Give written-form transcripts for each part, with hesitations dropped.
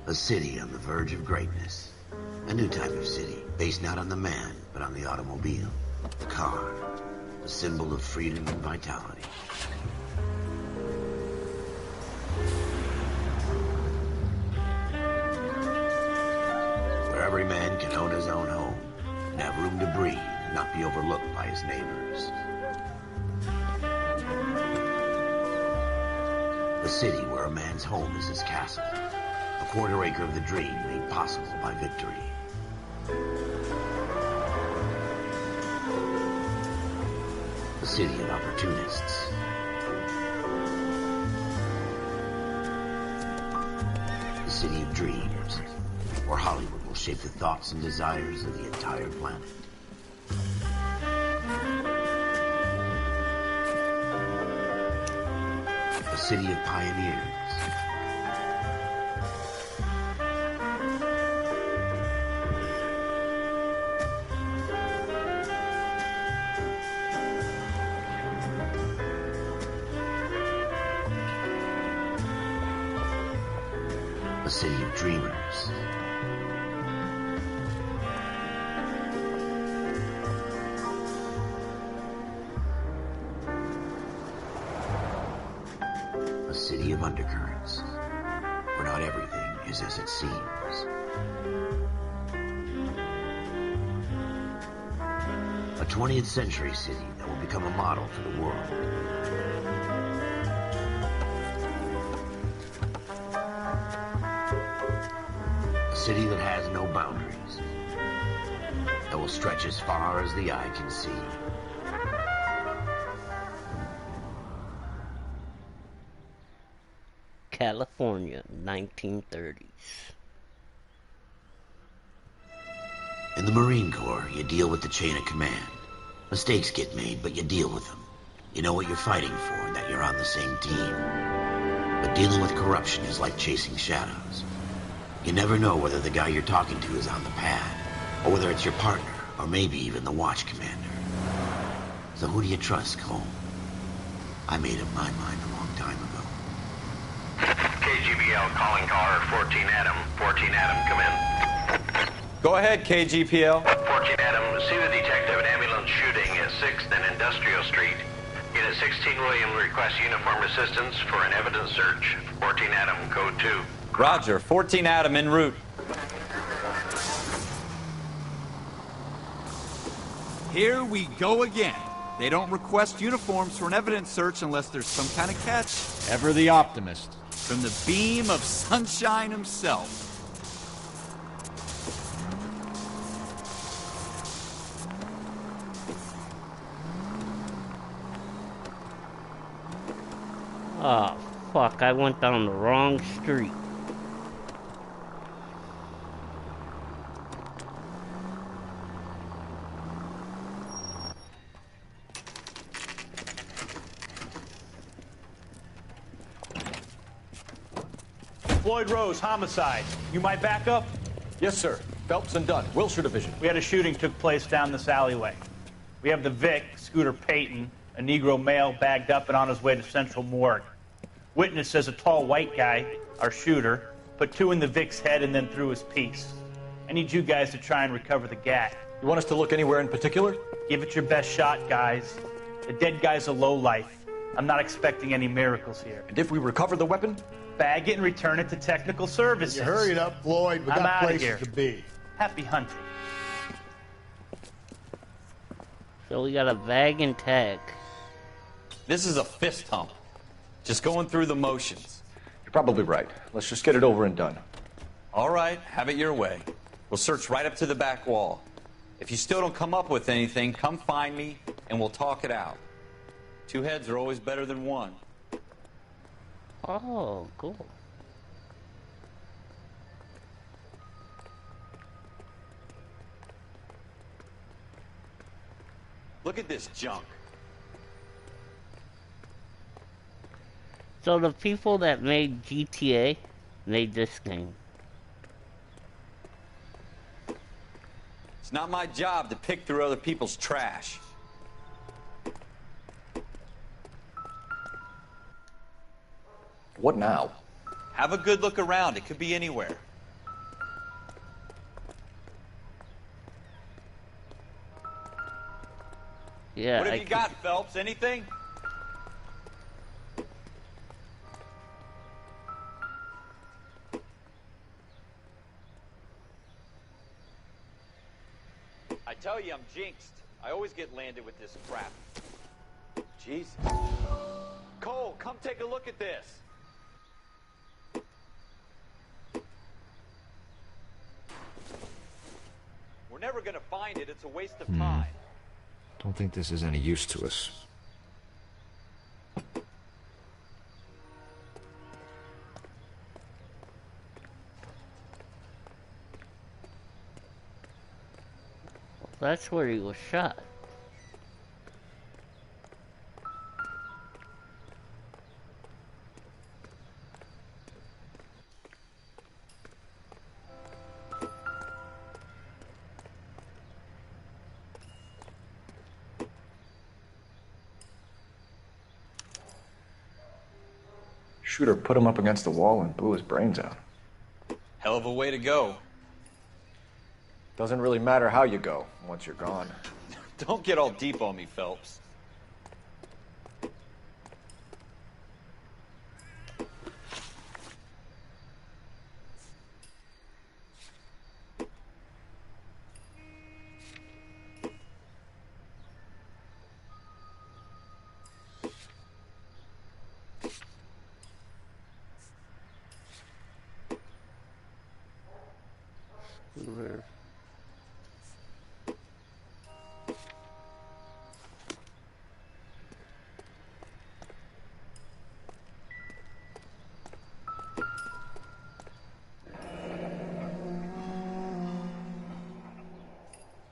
A city on the verge of greatness. A new type of city, based not on the man, but on the automobile. The car. A symbol of freedom and vitality. Where every man can own his own home, and have room to breathe, and not be overlooked by his neighbors. A city where a man's home is his castle. A quarter acre of the dream made possible by victory. A city of opportunists. A city of dreams, where Hollywood will shape the thoughts and desires of the entire planet. A city of pioneers. A city of dreamers. A city of undercurrents, where not everything is as it seems. A 20th century city that will become a model for the world. A city that has no boundaries, that will stretch as far as the eye can see. California, 1930s. In the Marine Corps, you deal with the chain of command. Mistakes get made, but you deal with them. You know what you're fighting for, and that you're on the same team. But dealing with corruption is like chasing shadows. You never know whether the guy you're talking to is on the pad, or whether it's your partner, or maybe even the watch commander. So who do you trust, Cole? I made up my mind a long time ago. KGBL calling caller 14 Adam. 14 Adam, come in. Go ahead, KGPL. 14 Adam, see the detective, an ambulance shooting at 6th and Industrial Street. Unit 16 William requests uniform assistance for an evidence search. 14 Adam, code 2. Roger, 14 Adam en route. Here we go again. They don't request uniforms for an evidence search unless there's some kind of catch. Ever the optimist. From the beam of sunshine himself. Oh, fuck, I went down the wrong street. Floyd Rose, homicide. You my backup? Yes, sir. Phelps and Dunn, Wilshire Division. We had a shooting took place down this alleyway. We have the Vic, Scooter Payton, a Negro male bagged up and on his way to Central Morgue. Witness says a tall white guy, our shooter, put 2 in the Vic's head and then threw his piece. I need you guys to try and recover the gat. You want us to look anywhere in particular? Give it your best shot, guys. The dead guy's a lowlife. I'm not expecting any miracles here. And if we recover the weapon? Bag it and return it to technical services. You hurry it up, Floyd. We I'm got outta places here. to be. Happy hunting. So we got a bag and tag. This is a fist hump. Just going through the motions. You're probably right. Let's just get it over and done. All right, have it your way. We'll search right up to the back wall. If you still don't come up with anything, come find me and we'll talk it out. 2 heads are always better than 1. Oh, cool. Look at this junk. So the people that made GTA made this game. It's not my job to pick through other people's trash. What now? Have a good look around. It could be anywhere. Yeah, What have I you can- got, Phelps? Anything? I tell you, I'm jinxed. I always get landed with this crap. Jesus. Cole, come take a look at this. We're never gonna find it. It's a waste of time. Don't think this is any use to us. That's where he was shot. Shooter put him up against the wall and blew his brains out. Hell of a way to go. Doesn't really matter how you go once you're gone. Don't get all deep on me, Phelps. Where-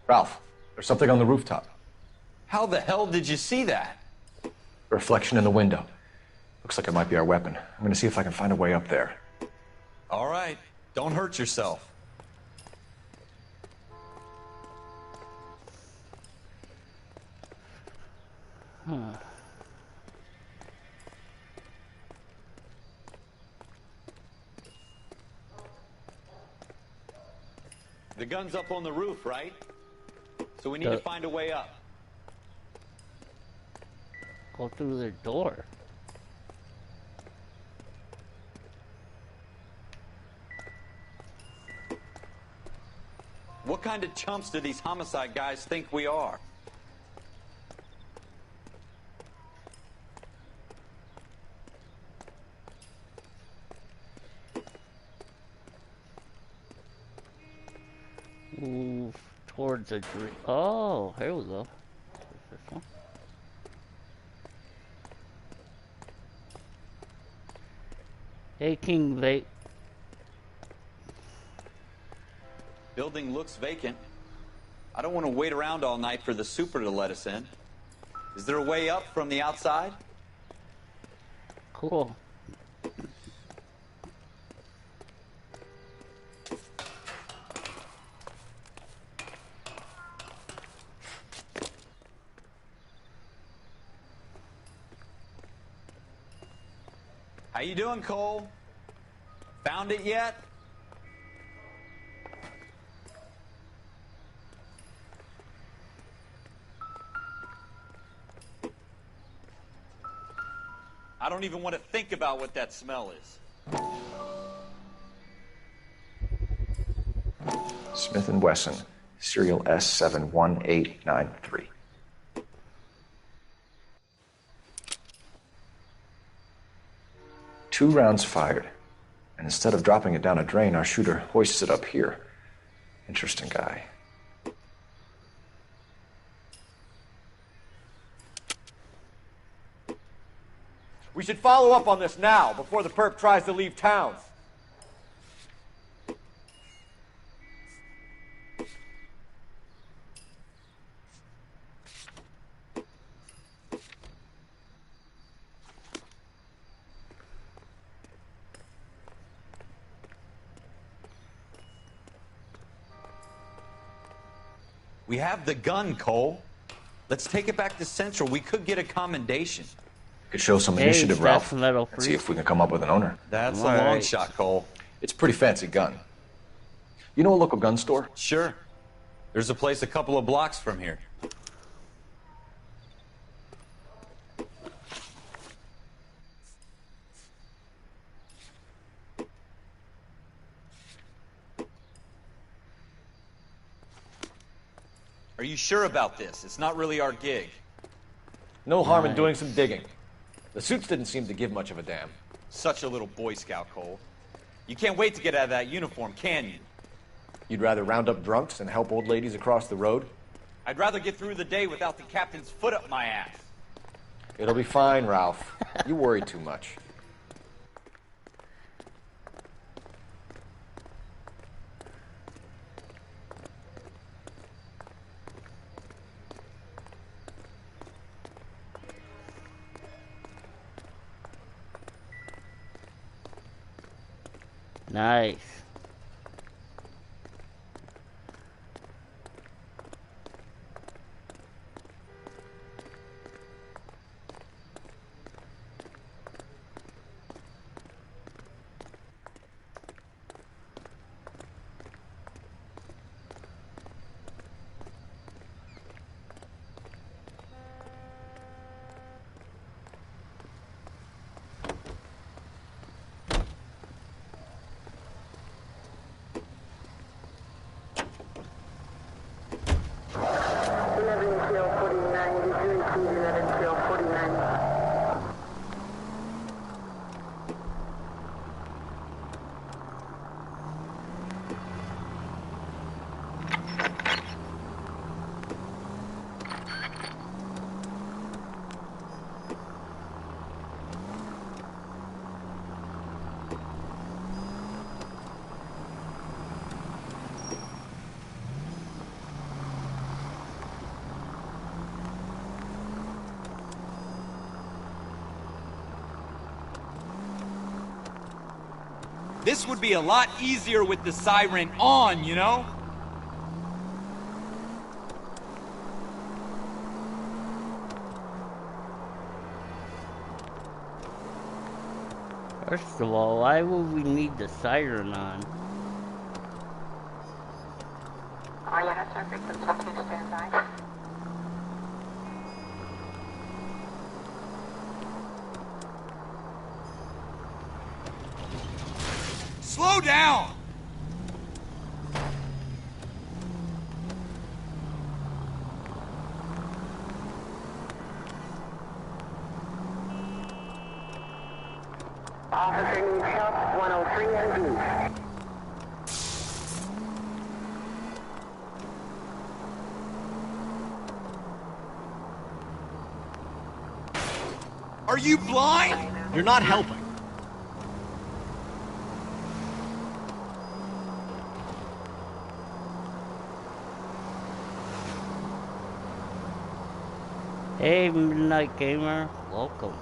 Ralph, there's something on the rooftop. How the hell did you see that? A reflection in the window. Looks like it might be our weapon. I'm gonna see if I can find a way up there. All right. Don't hurt yourself. The gun's up on the roof, right? So we need to find a way up. Go through the door. What kind of chumps do these homicide guys think we are? Move towards a dream. Oh, here we go. This one. Hey, King Vape. Building looks vacant. I don't want to wait around all night for the super to let us in. Is there a way up from the outside? Cool. How you doing, Cole? Found it yet? I don't even want to think about what that smell is. Smith & Wesson, serial S71893. Two rounds fired, and instead of dropping it down a drain, our shooter hoists it up here. Interesting guy. We should follow up on this now, before the perp tries to leave town. We have the gun, Cole. Let's take it back to Central. We could get a commendation. Could show some Hey, initiative, Ralph, that's metal and see free. if we can come up with an owner. That's a All long right. shot, Cole. It's a pretty fancy gun. You know a local gun store? Sure. There's a place a couple of blocks from here. you sure about this? It's not really our gig. No harm in doing some digging. The suits didn't seem to give much of a damn. Such a little Boy Scout, Cole. You can't wait to get out of that uniform, can you? You'd rather round up drunks and help old ladies across the road? I'd rather get through the day without the captain's foot up my ass. It'll be fine, Ralph. You worry too much. Nice. This would be a lot easier with the siren on, you know? First of all, why would we need the siren on? All units are frequency 2 standby. Slow down! Officer needs help, 103 and B. Are you blind? You're not helping. Hey, Midnight Gamer, welcome.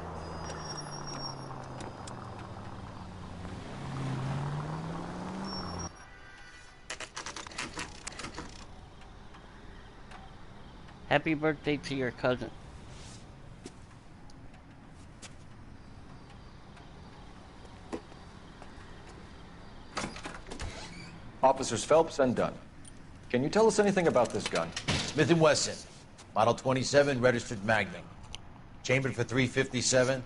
Happy birthday to your cousin. Officers Phelps and Dunn. Can you tell us anything about this gun? Smith & Wesson, Model 27, registered Magnum. Chambered for .357,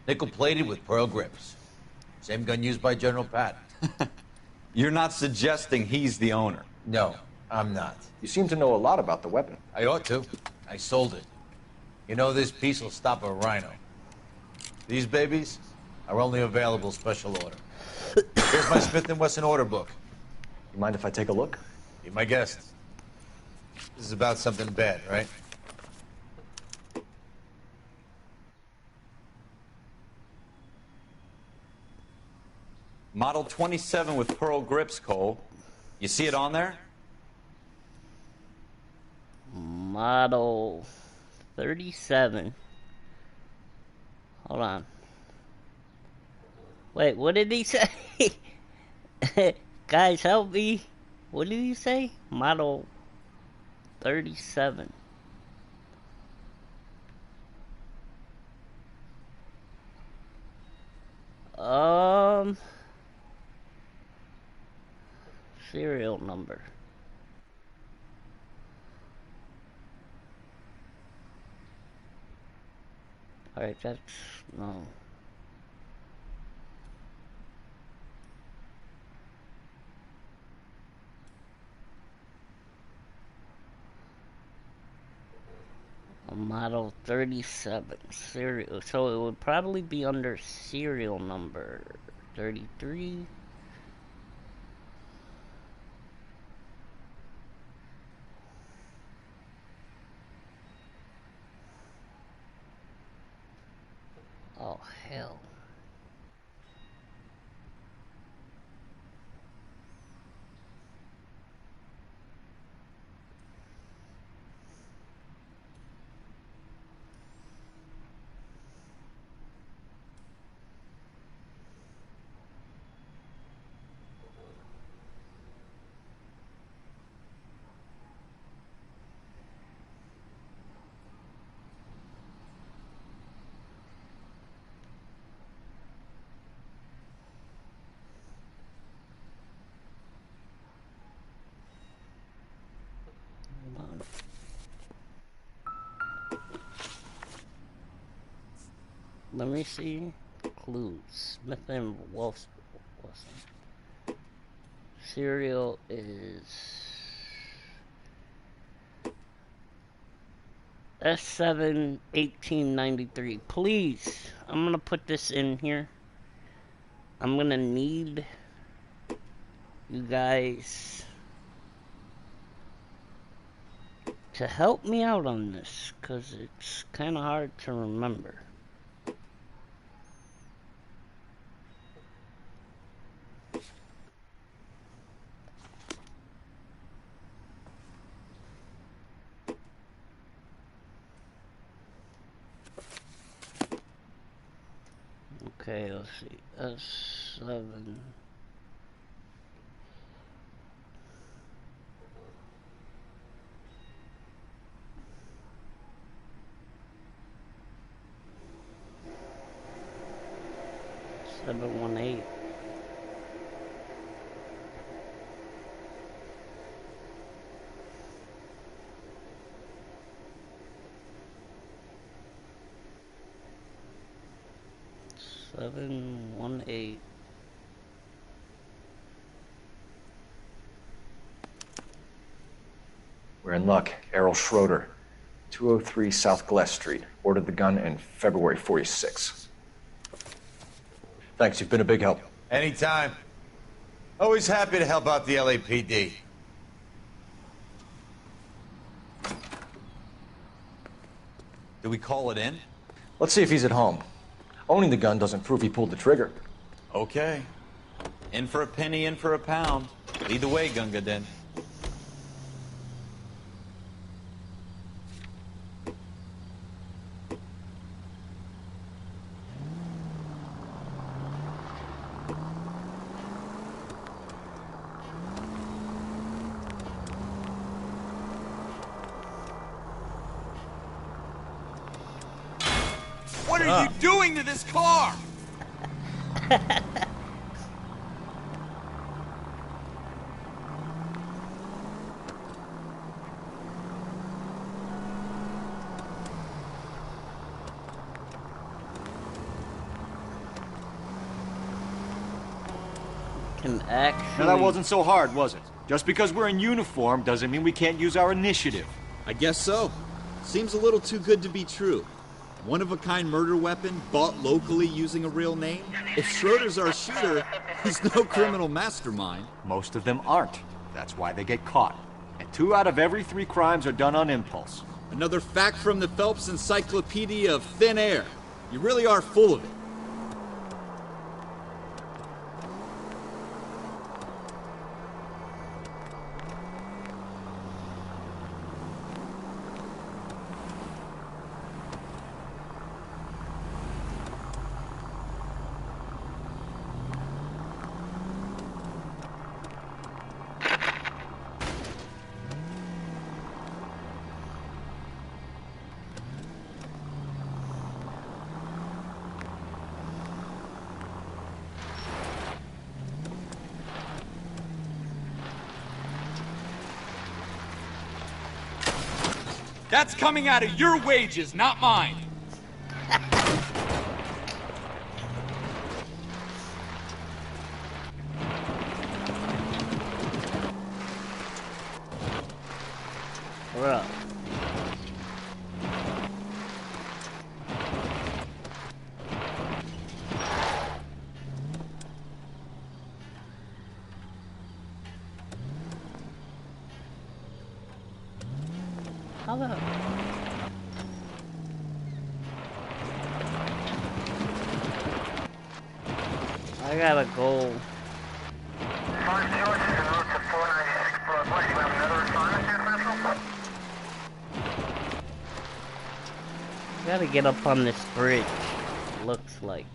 nickel-plated with pearl grips. Same gun used by General Patton. You're not suggesting he's the owner? No, I'm not. You seem to know a lot about the weapon. I ought to. I sold it. You know, this piece will stop a rhino. These babies are only available special order. Here's my Smith & Wesson order book. You mind if I take a look? Be my guest. This is about something bad, right? Model 27 with pearl grips, Cole. You see it on there? Model 37. Hold on. Wait, what did he say? Guys, help me. What did he say? Model 37. Serial number. Alright, that's... no. Model 37 serial. So it would probably be under serial number 33. Oh, hell. Let me see. Clues. Smith and Wilson. Serial is S7 1893. Please, I'm gonna put this in here. I'm gonna need you guys to help me out on this, because it's kind of hard to remember. Okay, let's see. S7. $718. $718. We're in luck. Errol Schroeder, 203 South Glass Street. Ordered the gun in February 46. Thanks, you've been a big help. Anytime. Always happy to help out the LAPD. Do we call it in? Let's see if he's at home. Owning the gun doesn't prove he pulled the trigger. Okay. In for a penny, in for a pound. Lead the way, Gunga Din. What are you doing to this car? Can actually... Now that wasn't so hard, was it? Just because we're in uniform doesn't mean we can't use our initiative. I guess so. Seems a little too good to be true. One-of-a-kind murder weapon, bought locally using a real name? If Schroeder's our shooter, he's no criminal mastermind. Most of them aren't. That's why they get caught. And 2 out of every 3 crimes are done on impulse. Another fact from the Phelps Encyclopedia of Thin Air. You really are full of it. That's coming out of your wages, not mine. What up? mother. I gotta go. 5-0 is en route to 496 Broadway. You have another assignment here, Central? Gotta get up on this bridge. Looks like.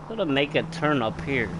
Gotta make a turn up here.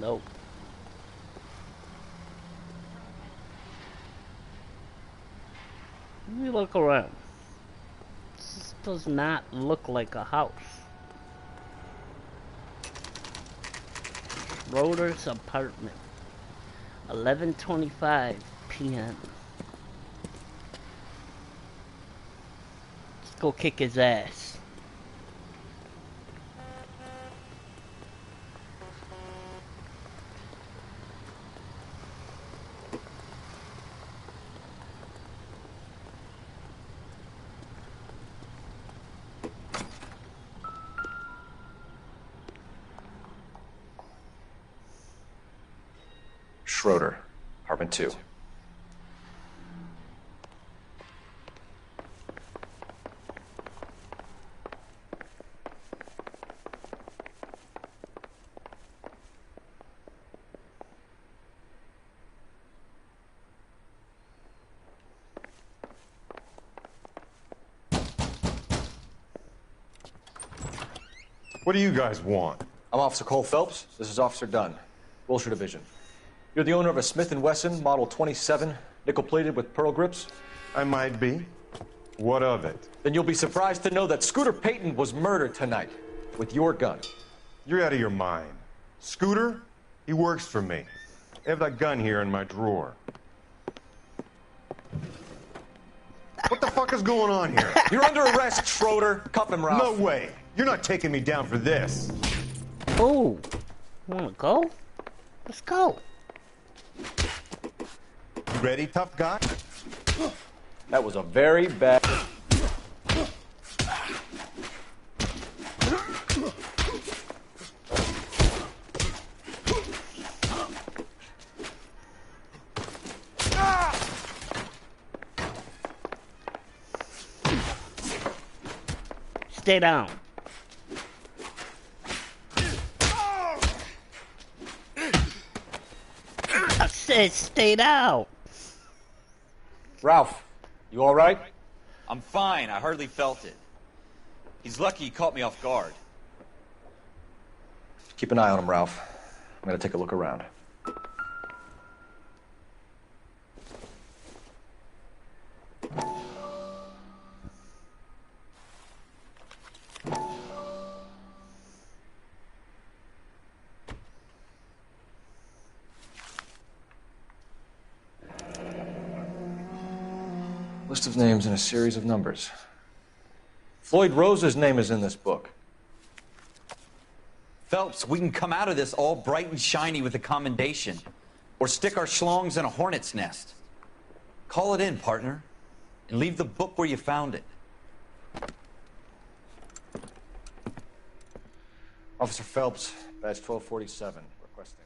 Nope. Let me look around. This does not look like a house. Schroeder's apartment. 11:25 p.m. Let's go kick his ass. Schroeder, apartment 2. What do you guys want? I'm Officer Cole Phelps. This is Officer Dunn, Wilshire Division. You're the owner of a Smith & Wesson Model 27, nickel-plated with pearl grips? I might be. What of it? Then you'll be surprised to know that Scooter Payton was murdered tonight with your gun. You're out of your mind. Scooter? He works for me. I have that gun here in my drawer. What the fuck is going on here? You're under arrest, Schroeder. Cuff him, Ralph. No way. You're not taking me down for this. Oh, wanna go? Let's go. You ready, tough guy? That was a very bad... Stay down. I said stay down. Ralph, you all right? I'm fine. I hardly felt it. He's lucky he caught me off guard. Keep an eye on him, Ralph. I'm gonna take a look around. List of names and a series of numbers. Floyd Rose's name is in this book. Phelps, we can come out of this all bright and shiny with a commendation. Or stick our schlongs in a hornet's nest. Call it in, partner. And leave the book where you found it. Officer Phelps, badge 1247, requesting.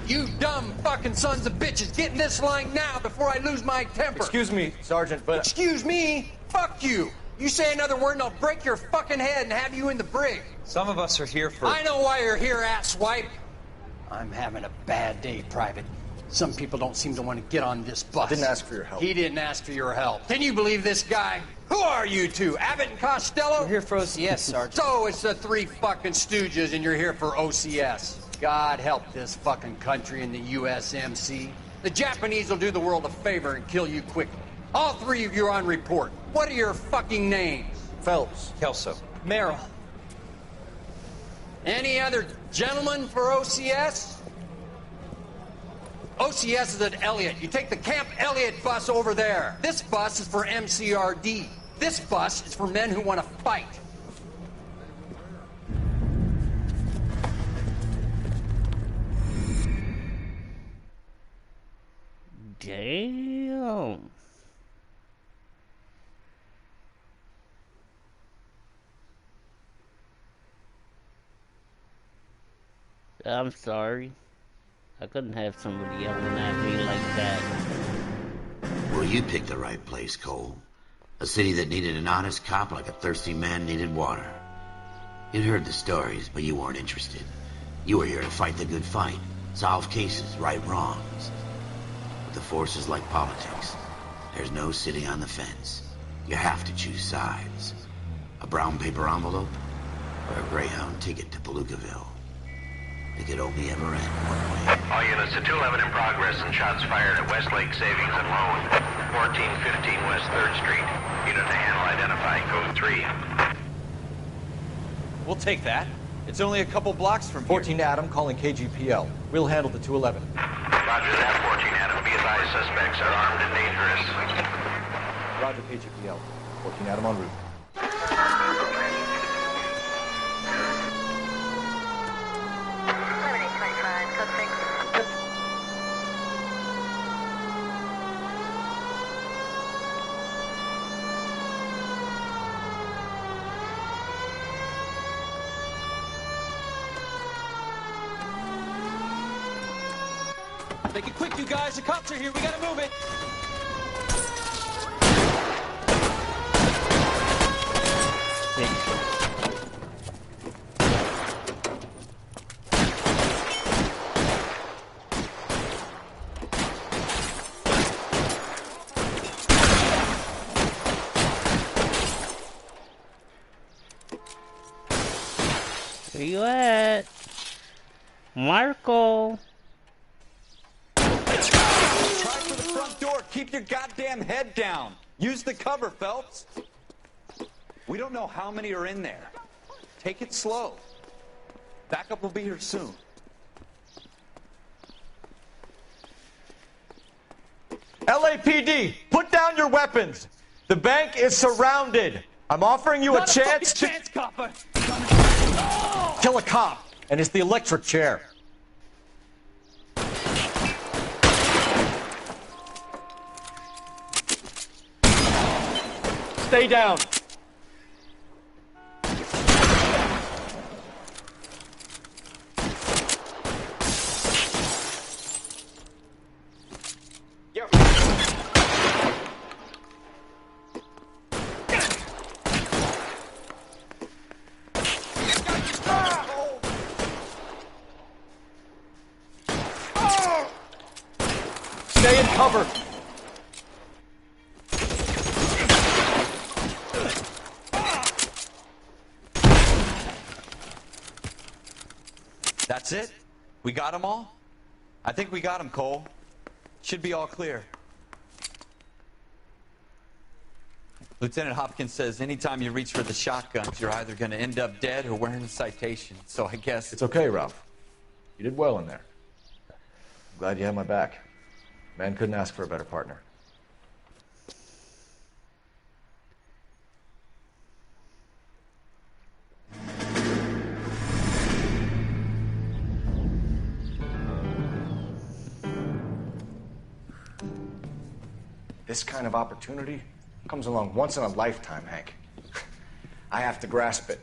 You dumb fucking sons of bitches, get in this line now before I lose my temper. Excuse me, Sergeant, but... Excuse me? Fuck you. You say another word and I'll break your fucking head and have you in the brig. Some of us are here for... I know why you're here, asswipe. I'm having a bad day, Private. Some people don't seem to want to get on this bus. I didn't ask for your help. He didn't ask for your help. Can you believe this guy? Who are you two? Abbott and Costello? We're here for OCS, Sergeant. So it's the three fucking stooges and you're here for OCS. God help this fucking country and the USMC. The Japanese will do the world a favor and kill you quickly. All three of you are on report. What are your fucking names? Phelps. Kelso. Merrill. Any other gentlemen for OCS? OCS is at Elliott. You take the Camp Elliott bus over there. This bus is for MCRD. This bus is for men who want to fight. Damn. I'm sorry. I couldn't have somebody yelling at me like that. Well, you picked the right place, Cole. A city that needed an honest cop like a thirsty man needed water. You'd heard the stories, but you weren't interested. You were here to fight the good fight, solve cases, right wrongs. But the force is like politics. There's no sitting on the fence. You have to choose sides. A brown paper envelope or a Greyhound ticket to Palookaville. It could only ever end one way. All units to 211 in progress and shots fired at Westlake Savings and Loan, 1415 West 3rd Street. Unit to handle identify code 3. We'll take that. It's only a couple blocks from 14 Adam calling KGPL. We'll handle the 211. Roger that, 14 Adam. Be advised, suspects are armed and dangerous. Roger, KGPL. 14 Adam en route. Make it quick, you guys. The cops are here. We gotta move it. Where you at? Marco. Try for the front door. Keep your goddamn head down. Use the cover, Phelps. We don't know how many are in there. Take it slow. Backup will be here soon. LAPD, put down your weapons. The bank is surrounded. I'm offering you a chance to copper. kill a cop, and it's the electric chair. Stay down. Take cover! That's it? We got them all? I think we got them, Cole. Should be all clear. Lieutenant Hopkins says anytime you reach for the shotguns, you're either going to end up dead or wearing a citation. So I guess... It's okay, Ralph. You did well in there. I'm glad you had my back. Man couldn't ask for a better partner. This kind of opportunity comes along once in a lifetime, Hank. I have to grasp it.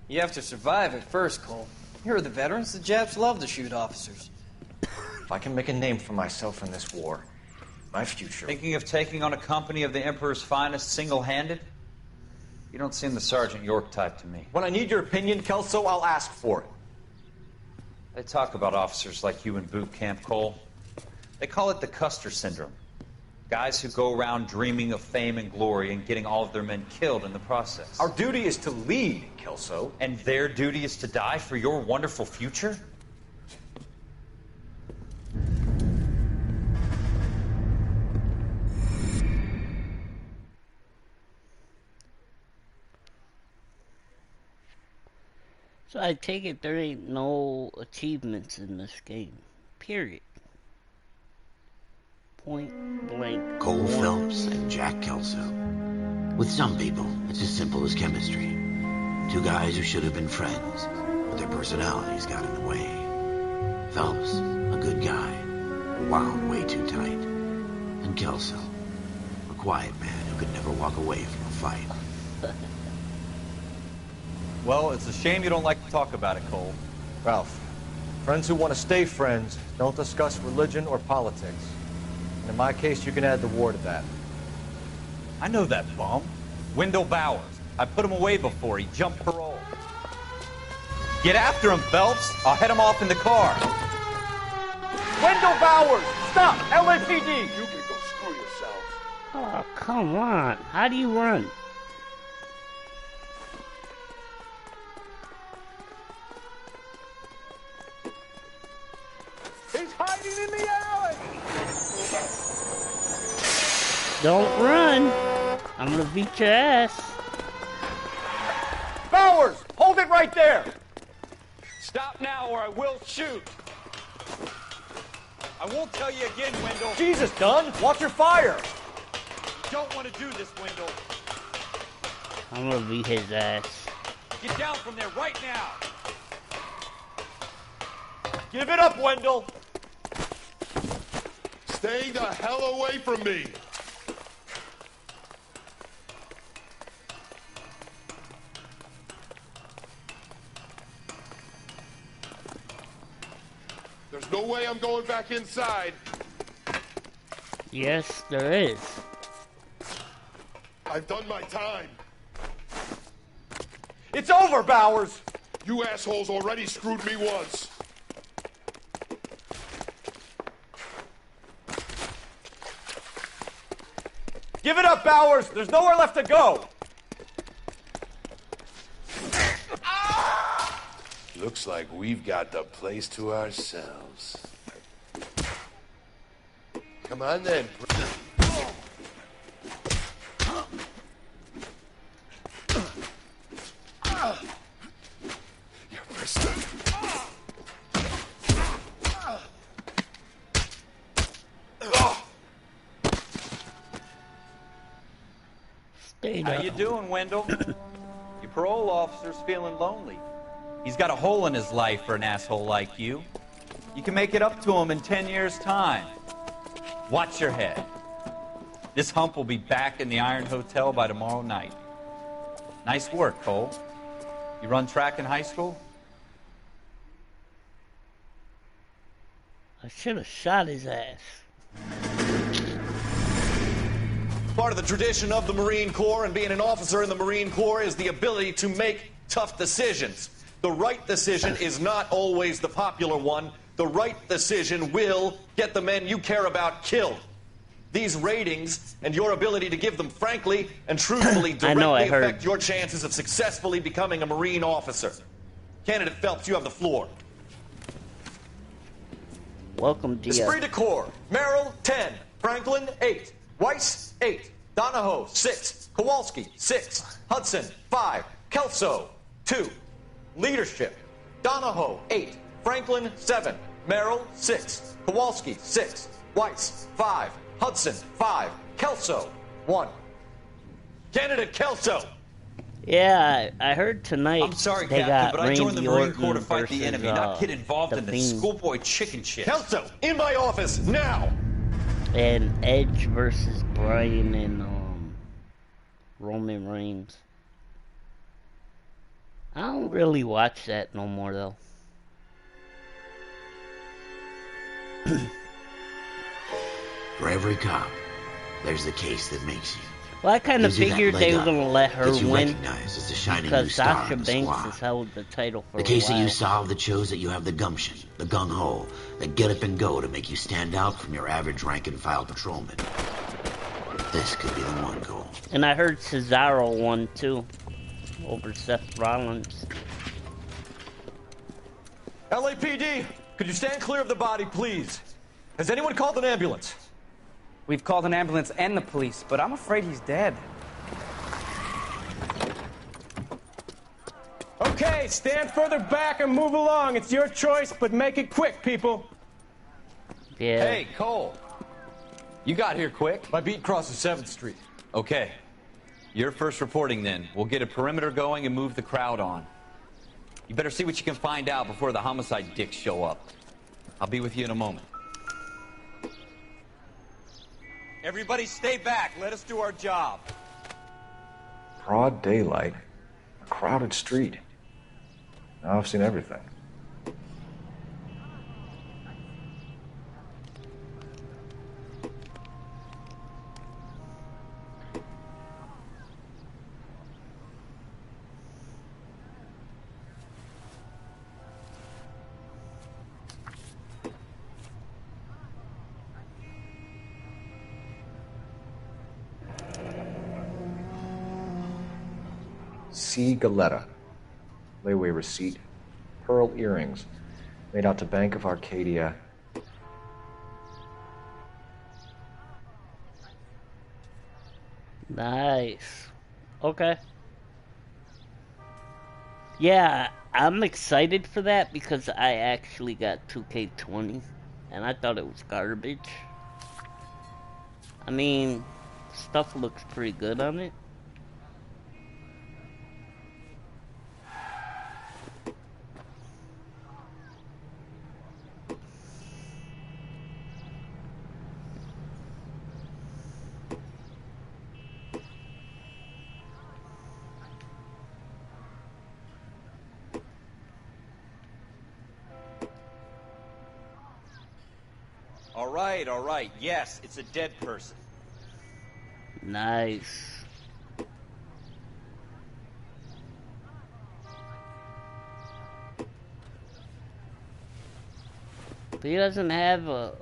You have to survive it first, Cole. Here are the veterans. The Japs love to shoot officers. If I can make a name for myself in this war, my future... Thinking of taking on a company of the Emperor's finest single-handed? You don't seem the Sergeant York type to me. When I need your opinion, Kelso, I'll ask for it. They talk about officers like you in boot camp, Cole. They call it the Custer syndrome. Guys who go around dreaming of fame and glory and getting all of their men killed in the process. Our duty is to lead, Kelso. And their duty is to die for your wonderful future? So I take it there ain't no achievements in this game. Period. Point blank. Cole Phelps and Jack Kelso. With some people, it's as simple as chemistry. Two guys who should have been friends, but their personalities got in the way. Phelps, a good guy, wound way too tight. And Kelso, a quiet man who could never walk away from a fight. Well, it's a shame you don't like to talk about it, Cole. Ralph, friends who want to stay friends don't discuss religion or politics. And in my case, you can add the war to that. I know that bum. Wendell Bowers. I put him away before. He jumped parole. Get after him, Phelps. I'll head him off in the car. Wendell Bowers! Stop! LAPD! You can go screw yourselves. Oh, come on. How do you run? He's hiding in the alley! Don't run. I'm gonna beat your ass. Bowers! Hold it right there! Stop now or I will shoot. I won't tell you again, Wendell. Jesus, Dunn! Watch your fire! You don't want to do this, Wendell. I'm gonna beat his ass. Get down from there right now. Give it up, Wendell! Stay the hell away from me! There's no way I'm going back inside. Yes, there is. I've done my time. It's over, Bowers! You assholes already screwed me once. Give it up, Bowers! There's nowhere left to go! Looks like we've got the place to ourselves. Come on then. You're first. How you doing, Wendell? Your parole officer's feeling lonely. He's got a hole in his life for an asshole like you. You can make it up to him in 10 years' time. Watch your head. This hump will be back in the Iron Hotel by tomorrow night. Nice work, Cole. You run track in high school? I should have shot his ass. Part of the tradition of the Marine Corps and being an officer in the Marine Corps is the ability to make tough decisions. The right decision is not always the popular one, The right decision will get the men you care about killed. These ratings and your ability to give them frankly and truthfully directly affect your chances of successfully becoming a Marine officer. Candidate Phelps, you have the floor. Welcome, Dia. Esprit de Corps, Merrill, 10. Franklin, 8. Weiss, 8. Donahoe, 6. Kowalski, 6. Hudson, 5. Kelso, 2. Leadership, Donahoe, 8. Franklin, 7. Merrill, 6. Kowalski, 6. Weiss, 5. Hudson, 5. Kelso, 1. Candidate Kelso. Yeah, I heard tonight. I'm sorry, they Captain, got but I joined the Randy Marine Corps to Orton fight the versus, enemy, not get involved the in the Fiend. schoolboy chicken shit. Kelso, in my office, now! And Edge versus Bryan and Roman Reigns. I don't really watch that no more, though. For every cop, there's the case that makes you. Well, I kind of Gives you that figured leg they were up, going to let her gets you win recognized as the shining because new star Sasha in the Banks squad. has held the title for The case a while. that you solved that shows that you have the gumption, the gung-ho, the get up and go to make you stand out from your average rank-and-file patrolman. This could be the one goal. And I heard Cesaro won too, over Seth Rollins. LAPD, could you stand clear of the body, please? Has anyone called an ambulance? We've called an ambulance and the police, but I'm afraid he's dead. Okay, stand further back and move along. It's your choice, but make it quick, people. Yeah. Hey, Cole. You got here quick. My beat crosses 7th Street. Okay. You're first reporting then. We'll get a perimeter going and move the crowd on. You better see what you can find out before the homicide dicks show up. I'll be with you in a moment. Everybody stay back. Let us do our job. Broad daylight, a crowded street. Now I've seen everything. C. Galetta. Layaway receipt. Pearl earrings. Made out to Bank of Arcadia. Nice. Okay. Yeah, I'm excited for that because I actually got 2K20 and I thought it was garbage. I mean, stuff looks pretty good on it. All right. Yes, it's a dead person. Nice. But he doesn't have a...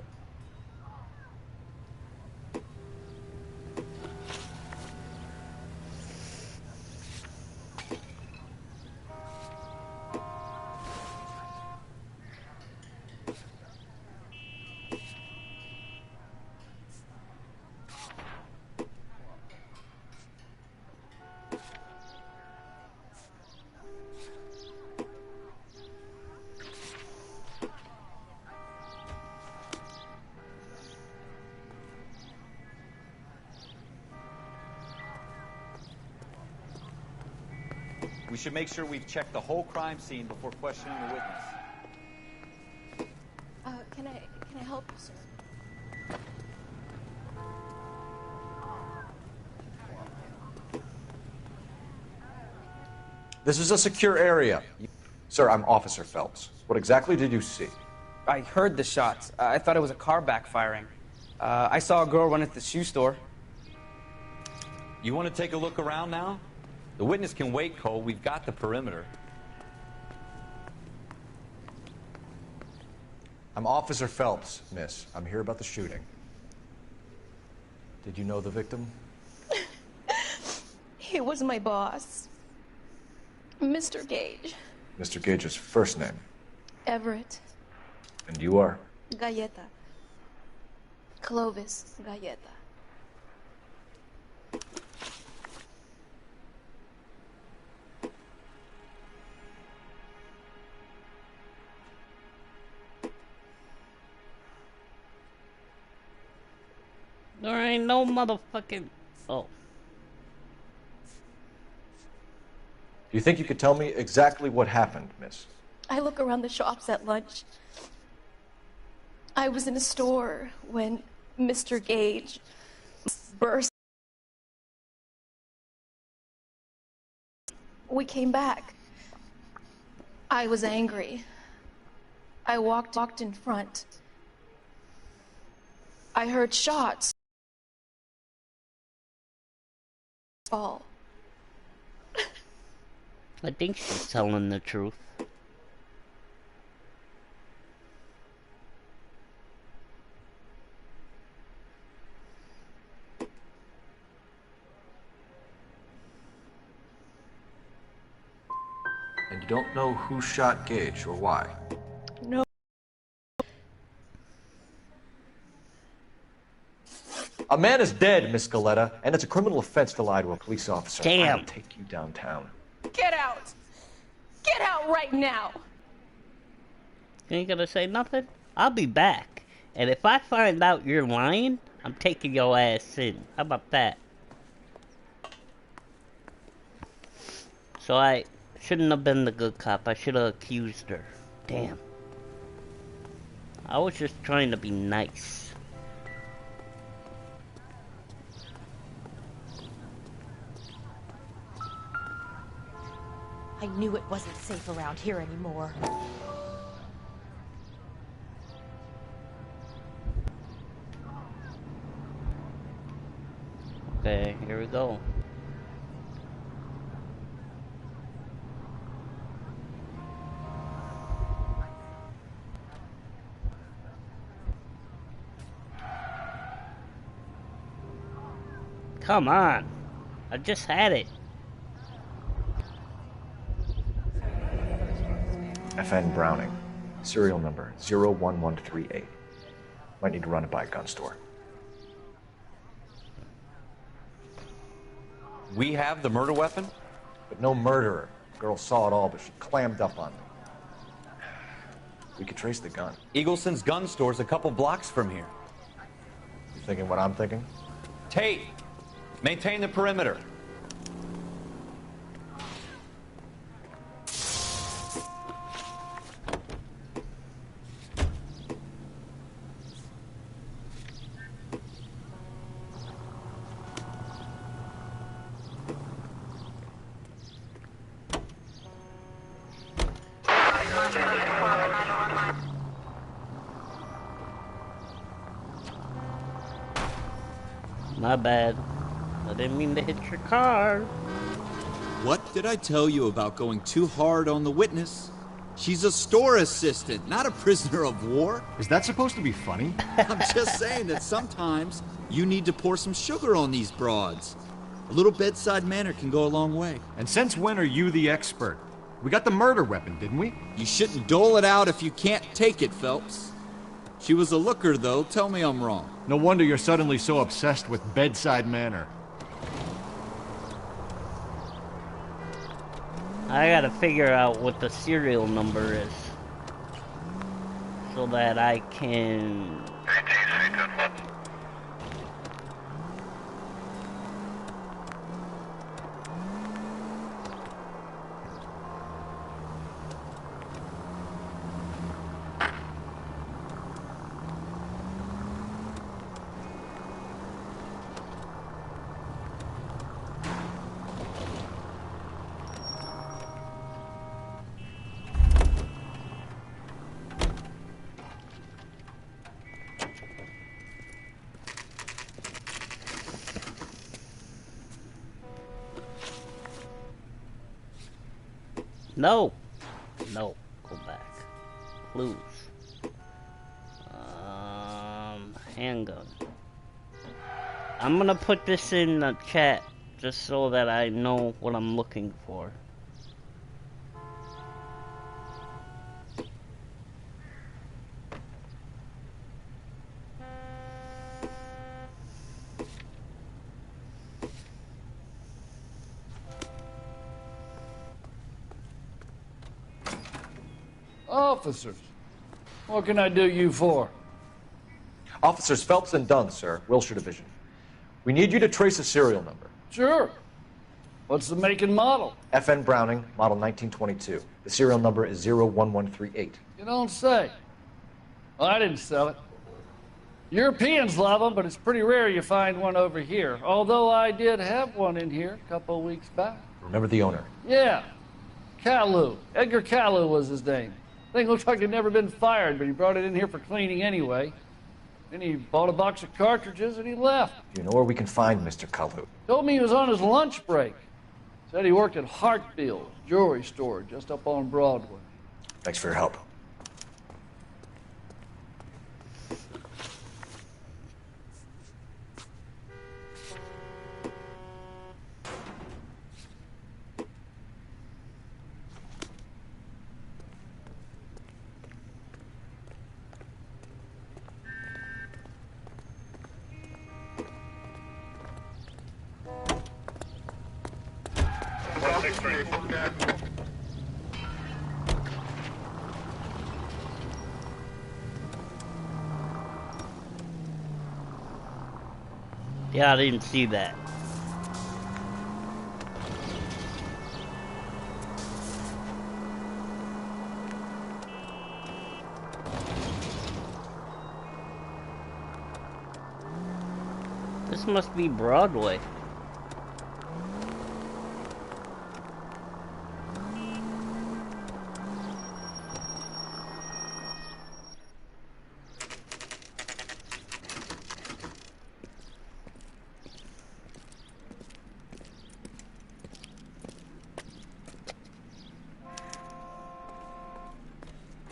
We should make sure we've checked the whole crime scene before questioning the witness. Can I help you, sir? This is a secure area. Sir, I'm Officer Phelps. What exactly did you see? I heard the shots. I thought it was a car backfiring. I saw a girl run at the shoe store. You want to take a look around now? The witness can wait, Cole. We've got the perimeter. I'm Officer Phelps, miss. I'm here about the shooting. Did you know the victim? He was my boss. Mr. Gage. Mr. Gage's first name. Everett. And you are? Galleta. Clovis Galleta. There ain't no motherfucking... Oh. Do you think you could tell me exactly what happened, miss? I look around the shops at lunch. I was in a store when Mr. Gage burst. We came back. I was angry. I walked in front. I heard shots fall. I think she's telling the truth. And you don't know who shot Gage or why? No. A man is dead, Miss Galletta, and it's a criminal offense to lie to a police officer. Damn. I'll take you downtown. Get out! Get out right now! You ain't gonna say nothing? I'll be back. And if I find out you're lying, I'm taking your ass in. How about that? So I shouldn't have been the good cop. I should have accused her. Damn. I was just trying to be nice. I knew it wasn't safe around here anymore. Okay, here we go. Come on. I just had it. FN Browning. Serial number 01138. Might need to run it by a gun store. We have the murder weapon? But no murderer. Girl saw it all, but she clammed up on me. We could trace the gun. Eagleson's gun store's a couple blocks from here. You thinking what I'm thinking? Tate, maintain the perimeter. My bad. I didn't mean to hit your car. What did I tell you about going too hard on the witness? She's a store assistant, not a prisoner of war. Is that supposed to be funny? I'm just saying that sometimes you need to pour some sugar on these broads. A little bedside manner can go a long way. And since when are you the expert? We got the murder weapon, didn't we? You shouldn't dole it out if you can't take it, Phelps. She was a looker, though. Tell me I'm wrong. No wonder you're suddenly so obsessed with bedside manner. I gotta figure out what the serial number is. So that I can... No! No. Go back. Clues. Handgun. I'm gonna put this in the chat just so that I know what I'm looking for. Officers, what can I do you for? Officers Phelps and Dunn, sir, Wilshire Division. We need you to trace a serial number. Sure. What's the make and model? FN Browning, model 1922. The serial number is 01138. You don't say. Well, I didn't sell it. Europeans love them, but it's pretty rare you find one over here. Although I did have one in here a couple of weeks back. Remember the owner? Yeah. Kalu. Edgar Kalu was his name. Thing looks like he'd never been fired, but he brought it in here for cleaning anyway. Then he bought a box of cartridges and he left. Do you know where we can find Mr. Kalu? Told me he was on his lunch break. Said he worked at Hartfield's jewelry store just up on Broadway. Thanks for your help. Yeah, I didn't see that. This must be Broadway.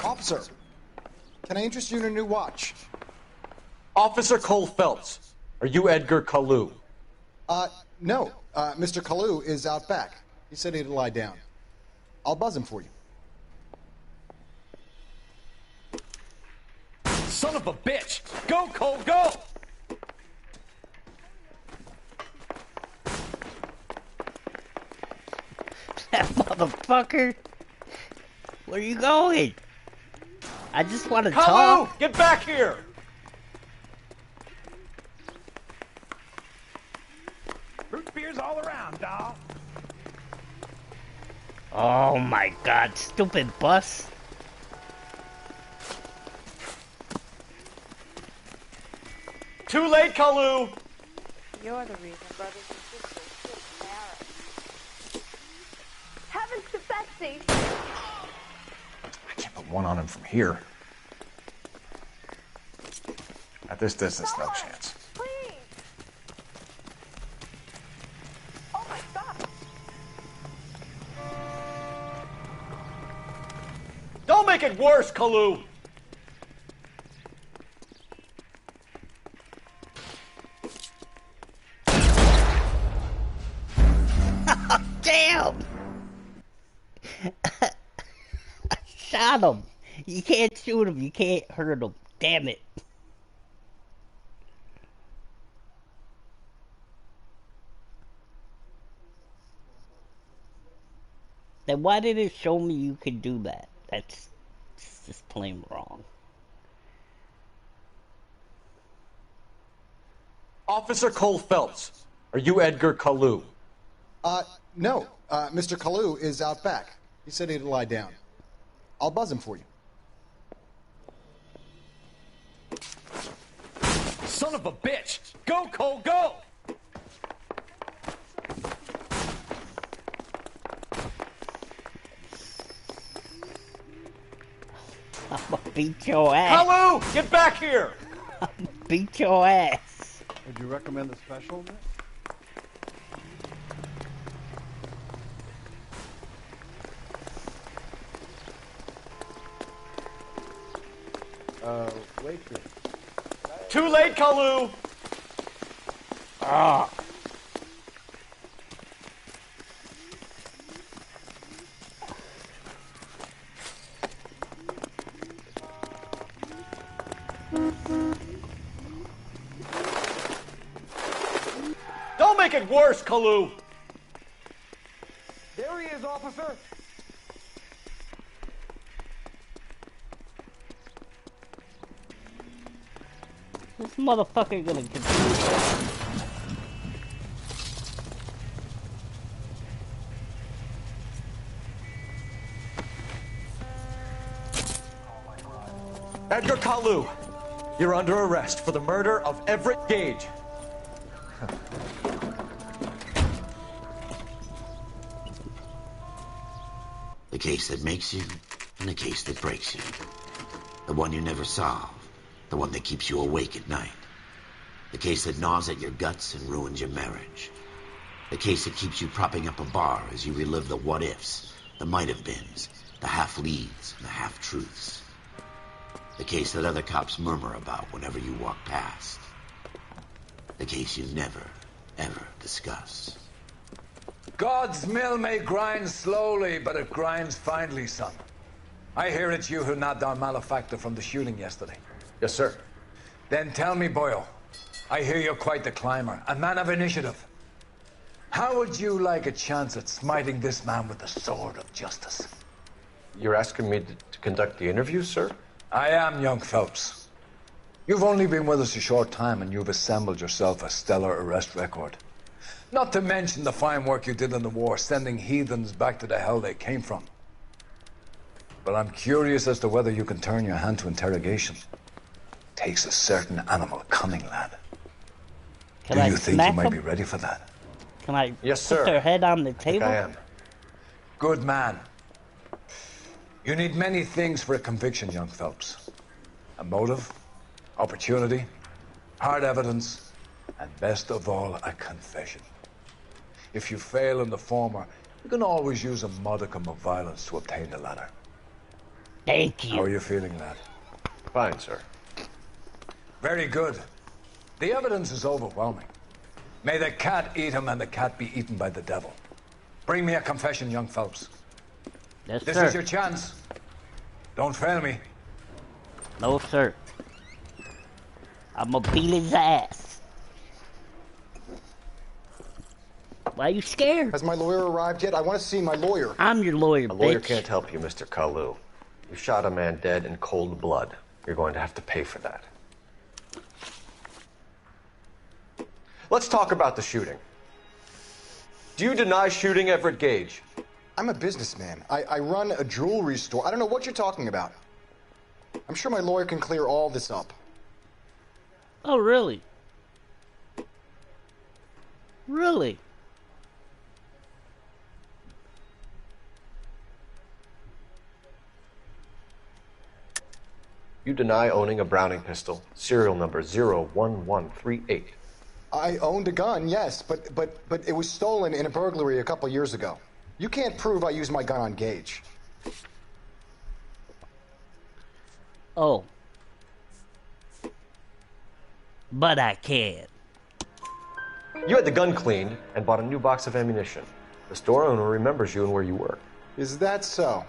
Officer, can I interest you in a new watch? Officer Cole Phelps, are you Edgar Kalu? No. Mr. Kalu is out back. He said he'd lie down. I'll buzz him for you. Son of a bitch! Go, Cole, go! That motherfucker! Where are you going? I just want to talk. Get back here! Root beers all around, dawg. Oh my god, stupid bus. Too late, Kalu! You're the reason brothers and sisters get married. Heavens to Betsy! I can't put one on him from here. At this distance, no chance. Please! Oh my god! Don't make it worse, Kalu! Damn! I shot him. You can't shoot him. You can't hurt him. Damn it. Then why did it show me you could do that? That's just plain wrong. Officer Cole Phelps, are you Edgar Kalu? No. Mr. Kalu is out back. He said he'd lie down. I'll buzz him for you. Son of a bitch! Go, Cole, go! I'm gonna beat your ass. Kalu! Get back here! Beat your ass. Would you recommend the special? Waitress. Can I Too late, Kalu! Ah. Don't make it worse, Kalu! There he is, officer. This motherfucker gonna continue. Edgar Kalu, you're under arrest for the murder of Everett Gage. The case that makes you, and the case that breaks you. The one you never solve. The one that keeps you awake at night. The case that gnaws at your guts and ruins your marriage. The case that keeps you propping up a bar as you relive the what-ifs, the might-have-beens, the half-leads, and the half-truths. The case that other cops murmur about whenever you walk past. The case you never, ever discuss. God's mill may grind slowly, but it grinds finely, son. I hear it's you who nabbed our malefactor from the shooting yesterday. Yes, sir. Then tell me, Boyle, I hear you're quite the climber, a man of initiative. How would you like a chance at smiting this man with the sword of justice? You're asking me to conduct the interview, sir? I am, young Phelps. You've only been with us a short time, and you've assembled yourself a stellar arrest record. Not to mention the fine work you did in the war, sending heathens back to the hell they came from. But I'm curious as to whether you can turn your hand to interrogation. Takes a certain animal cunning, lad. Can Do I you think smack you might him? be ready for that? Can I Yes, put sir. their head on the table? I am. Good man. You need many things for a conviction, young Phelps. A motive, opportunity, hard evidence, and best of all, a confession. If you fail in the former, you can always use a modicum of violence to obtain the latter. Thank you. How are you feeling, lad? Fine, sir. Very good. The evidence is overwhelming. May the cat eat him and the cat be eaten by the devil. Bring me a confession, young Phelps. Yes, This sir. is your chance. Don't fail me. No, sir. I'm gonna beat his ass. Why are you scared? Has my lawyer arrived yet? I want to see my lawyer. I'm your lawyer, A lawyer bitch. can't help you, Mr. Kalu. You shot a man dead in cold blood. You're going to have to pay for that. Let's talk about the shooting. Do you deny shooting Everett Gage? I'm a businessman. I run a jewelry store. I don't know what you're talking about. I'm sure my lawyer can clear all this up. Oh, really? Really? You deny owning a Browning pistol, serial number 01138. I owned a gun, yes, but it was stolen in a burglary a couple years ago. You can't prove I used my gun on Gage. Oh. But I can. You had the gun cleaned and bought a new box of ammunition. The store owner remembers you and where you work. Is that so?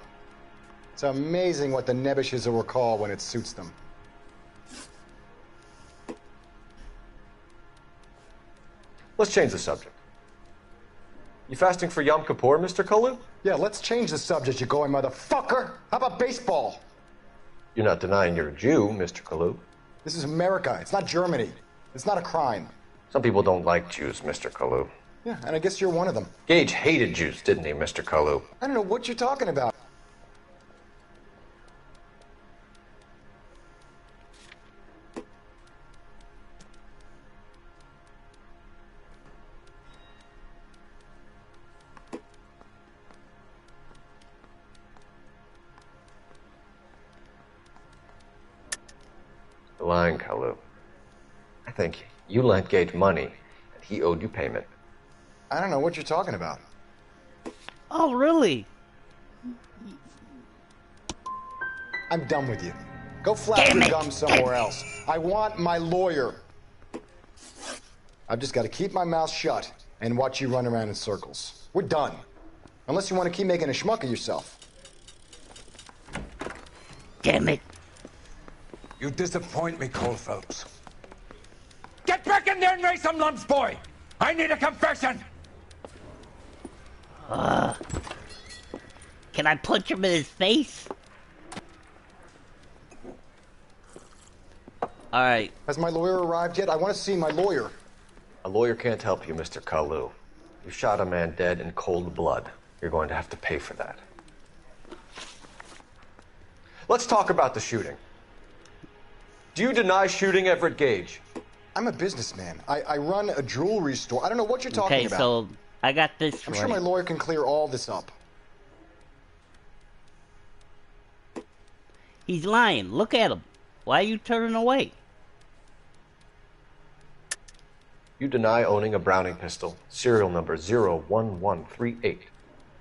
It's amazing what the nebbishes will recall when it suits them. Let's change the subject. You fasting for Yom Kippur, Mr. Kalu? Yeah, let's change the subject, you going motherfucker. How about baseball? You're not denying you're a Jew, Mr. Kalu. This is America. It's not Germany. It's not a crime. Some people don't like Jews, Mr. Kalu. Yeah, and I guess you're one of them. Gage hated Jews, didn't he, Mr. Kalu? I don't know what you're talking about. You're lying, Kalu. I think you lent Gage money, and he owed you payment. I don't know what you're talking about. Oh, really? I'm done with you. Go flap your gum somewhere else. I want my lawyer. I've just got to keep my mouth shut and watch you run around in circles. We're done. Unless you want to keep making a schmuck of yourself. Damn it. You disappoint me, Cole Phelps. Get back in there and raise some lumps, boy! I need a confession! Can I punch him in his face? Alright. Has my lawyer arrived yet? I want to see my lawyer. A lawyer can't help you, Mr. Kalu. You shot a man dead in cold blood. You're going to have to pay for that. Let's talk about the shooting. Do you deny shooting Everett Gage? I'm a businessman. I run a jewelry store. I don't know what you're talking about. Okay, so I got this I'm right. sure my lawyer can clear all this up. He's lying. Look at him. Why are you turning away? You deny owning a Browning pistol, serial number 01138.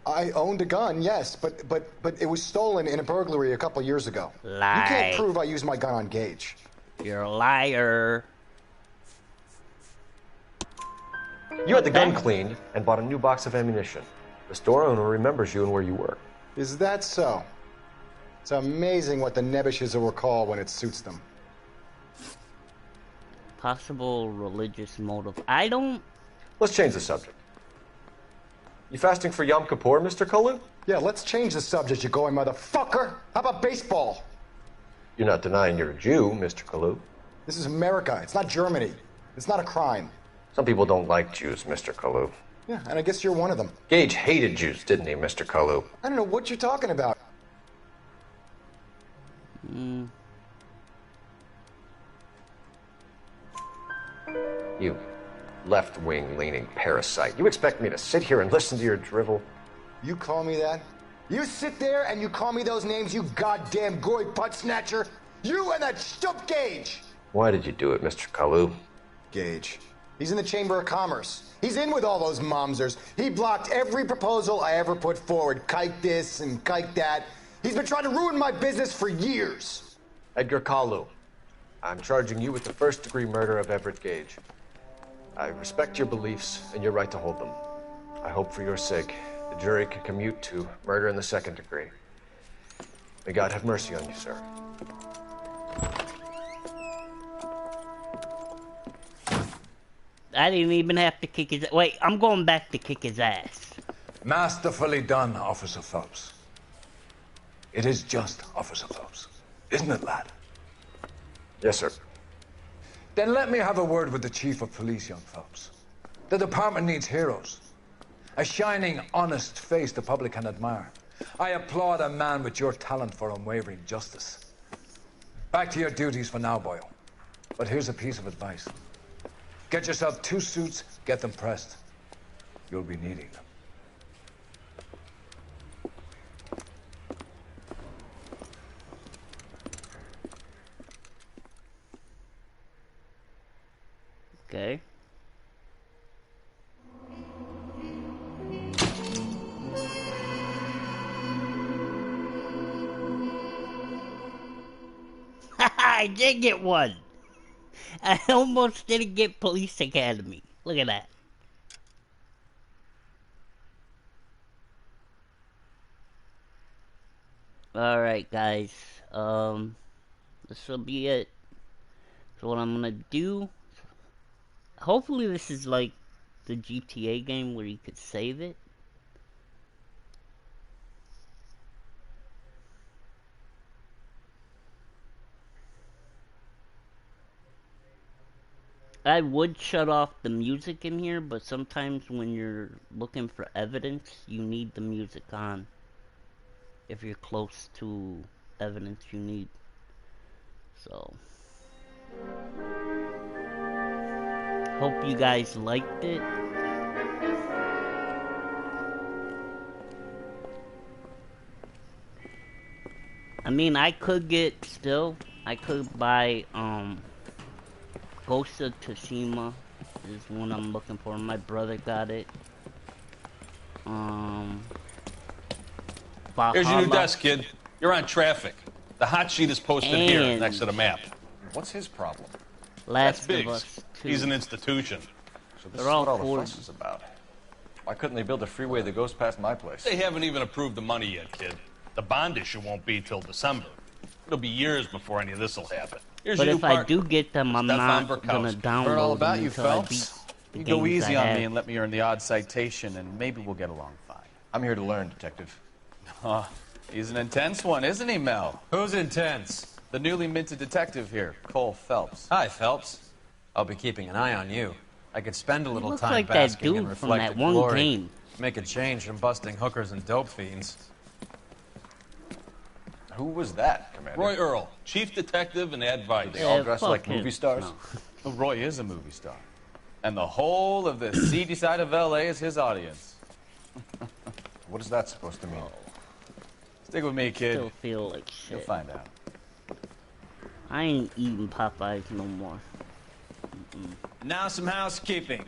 I owned a gun, yes, but it was stolen in a burglary a couple years ago. Lie. You can't prove I used my gun on Gage. You're a liar. You had the gun cleaned and bought a new box of ammunition. The store owner remembers you and where you were. Is that so? It's amazing what the nebbishes will recall when it suits them. Possible religious motive. I don't... Let's change the subject. You fasting for Yom Kippur, Mr. Kalu? Yeah, let's change the subject, you going motherfucker. How about baseball? You're not denying you're a Jew, Mr. Kalu. This is America. It's not Germany. It's not a crime. Some people don't like Jews, Mr. Kalu. Yeah, and I guess you're one of them. Gage hated Jews, didn't he, Mr. Kalu? I don't know what you're talking about. You left-wing leaning parasite. You expect me to sit here and listen to your drivel? You call me that? You sit there and you call me those names, you goddamn goy putt snatcher? You and that stup Gage! Why did you do it, Mr. Kalu? Gage. He's in the Chamber of Commerce. He's in with all those momsers. He blocked every proposal I ever put forward. Kike this and kike that. He's been trying to ruin my business for years. Edgar Kalu, I'm charging you with the first-degree murder of Everett Gage. I respect your beliefs and your right to hold them. I hope for your sake the jury can commute to murder in the second degree. May God have mercy on you, sir. I didn't even have to kick his... Wait, I'm going back to kick his ass. Masterfully done, Officer Phelps. It is just Officer Phelps. Isn't it, lad? Yes, sir. Then let me have a word with the Chief of Police, young Phelps. The department needs heroes. A shining, honest face the public can admire. I applaud a man with your talent for unwavering justice. Back to your duties for now, Boyle. But here's a piece of advice. Get yourself 2 suits, get them pressed. You'll be needing them. Okay. I did get one. I almost didn't get Police Academy. Look at that. Alright, guys. This will be it. So what I'm gonna do... Hopefully this is like the GTA game where you could save it. I would shut off the music in here, but sometimes when you're looking for evidence, you need the music on. If you're close to evidence you need. So... Hope you guys liked it. I mean, I could buy, Ghost of Tsushima is one I'm looking for. My brother got it. Here's your new desk, kid. You're on traffic. The hot sheet is posted here next to the map. What's his problem? Last That's Biggs. of Us 2. He's an institution. So this They're is all what all for- the fuss is about. Why couldn't they build a freeway that goes past my place? They haven't even approved the money yet, kid. The bond issue won't be till December. It'll be years before any of this will happen. Here's But your if new I partner, do get them, I'm Stefan not gonna Burkowski. download Heard all them about you, until I beat Phelps. the You go games easy I on have. me and let me earn the odd citation, and maybe we'll get along fine. I'm here to learn, Detective. Oh, he's an intense one, isn't he, Mel? Who's intense? The newly minted detective here, Cole Phelps. Hi, Phelps. I'll be keeping an eye on you. I could spend a little looks time like that basking in dude from reflected that one glory. game. Make a change from busting hookers and dope fiends. Who was that, Commander? Roy Earl, chief detective and advisor. They all dress like movie stars? Well, Roy is a movie star. And the whole of the seedy side of L.A. is his audience. What is that supposed to mean? Stick with me, kid. Still feel like shit. You'll find out. I ain't eating Popeyes no more. Now some housekeeping.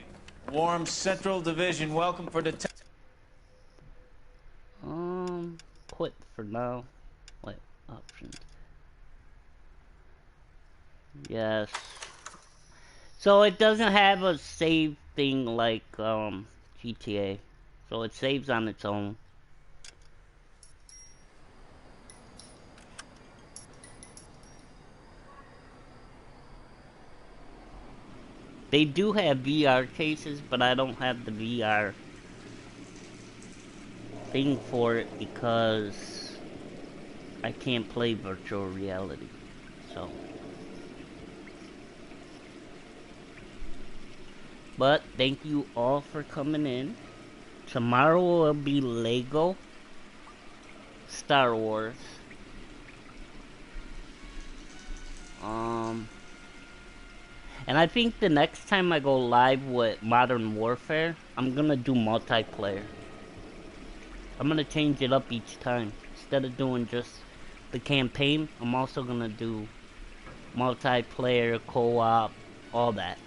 Warm Central Division, welcome for detective. Quit for now. Wait, options. Yes. So it doesn't have a save thing like GTA. So it saves on its own. They do have VR cases, but I don't have the VR thing for it because I can't play virtual reality. So, but thank you all for coming in. Tomorrow will be Lego Star Wars. And I think the next time I go live with Modern Warfare, I'm gonna do multiplayer. I'm gonna change it up each time. Instead of doing just the campaign, I'm also gonna do multiplayer, co-op, all that.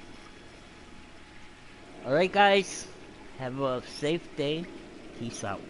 Alright guys, have a safe day. Peace out.